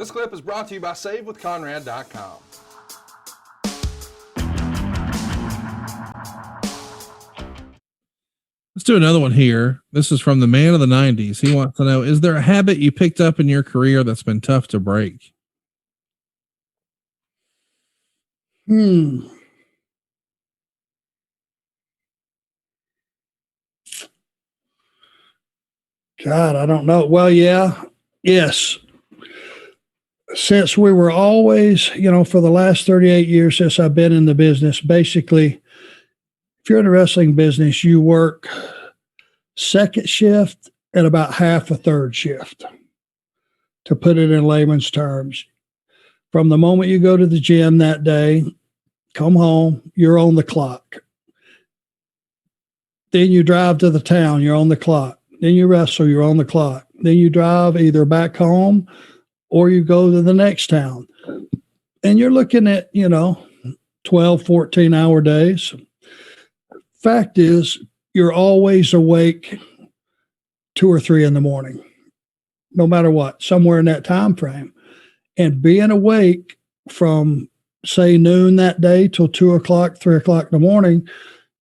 This clip is brought to you by SaveWithConrad.com. Let's do another one here. This is from the man of the 90s. He wants to know, is there a habit you picked up in your career that's been tough to break? God, I don't know. Well, yes. Since we were always, for the last 38 years since I've been in the business, basically, if you're in the wrestling business, you work second shift and about half a third shift, to put it in layman's terms. From the moment you go to the gym that day, come home, you're on the clock. Then you drive to the town, you're on the clock. Then you wrestle, you're on the clock. Then you drive either back home or you go to the next town. And you're looking at, 12, 14-hour days. Fact is, you're always awake 2 or 3 in the morning, no matter what, somewhere in that time frame. And being awake from, say, noon that day till 2 o'clock, 3 o'clock in the morning,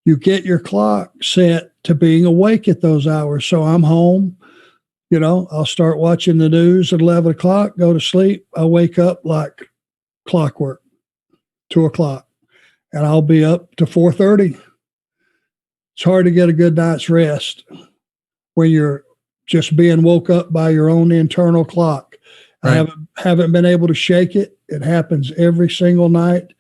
you get your clock set to being awake at those hours. So I'm home, I'll start watching the news at 11 o'clock, go to sleep. I wake up like clockwork, 2 o'clock, and I'll be up to 4:30. It's hard to get a good night's rest when you're just being woke up by your own internal clock. Right. I haven't been able to shake it. It happens every single night,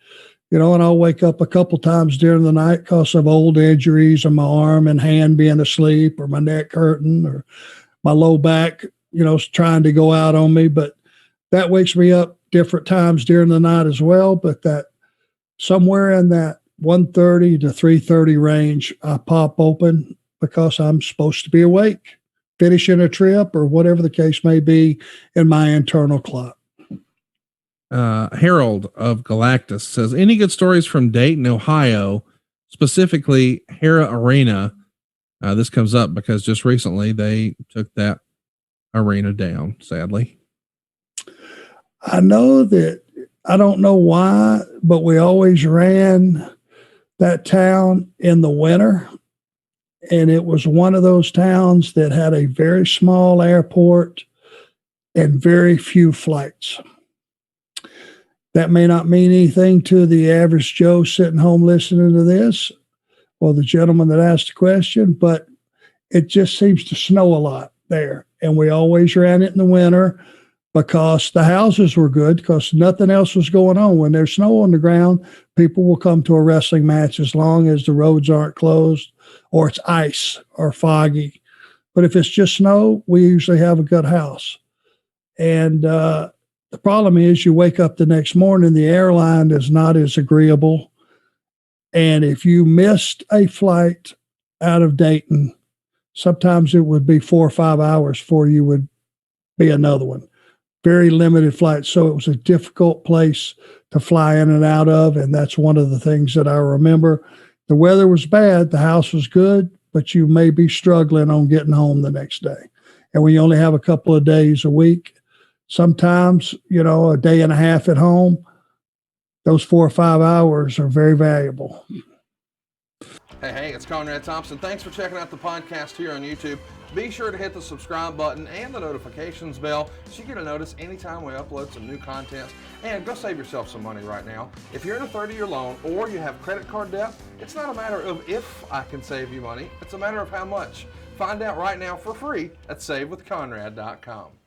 and I'll wake up a couple times during the night because of old injuries on my arm and hand being asleep, or my neck hurting, or my low back, trying to go out on me. But that wakes me up different times during the night as well. But that somewhere in that 1:30 to 3:30 range, I pop open because I'm supposed to be awake, finishing a trip or whatever the case may be in my internal clock. Harold of Galactus says, any good stories from Dayton, Ohio, specifically Hera Arena? This comes up because just recently they took that arena down, sadly. I know that, I don't know why, but we always ran that town in the winter. And it was one of those towns that had a very small airport and very few flights. That may not mean anything to the average Joe sitting home listening to this, or the gentleman that asked the question, but it just seems to snow a lot there. And we always ran it in the winter because the houses were good, because nothing else was going on. When there's snow on the ground, people will come to a wrestling match as long as the roads aren't closed or it's ice or foggy. But if it's just snow, we usually have a good house. And the problem is, you wake up the next morning, the airline is not as agreeable. And if you missed a flight out of Dayton, sometimes it would be 4 or 5 hours before you would be another one. Very limited flights. So it was a difficult place to fly in and out of. And that's one of the things that I remember. The weather was bad. The house was good, but you may be struggling on getting home the next day. And when you only have a couple of days a week, sometimes, a day and a half at home, those 4 or 5 hours are very valuable. Hey, it's Conrad Thompson. Thanks for checking out the podcast here on YouTube. Be sure to hit the subscribe button and the notifications bell so you get a notice anytime we upload some new content. And go save yourself some money right now. If you're in a 30-year loan or you have credit card debt, it's not a matter of if I can save you money. It's a matter of how much. Find out right now for free at SaveWithConrad.com.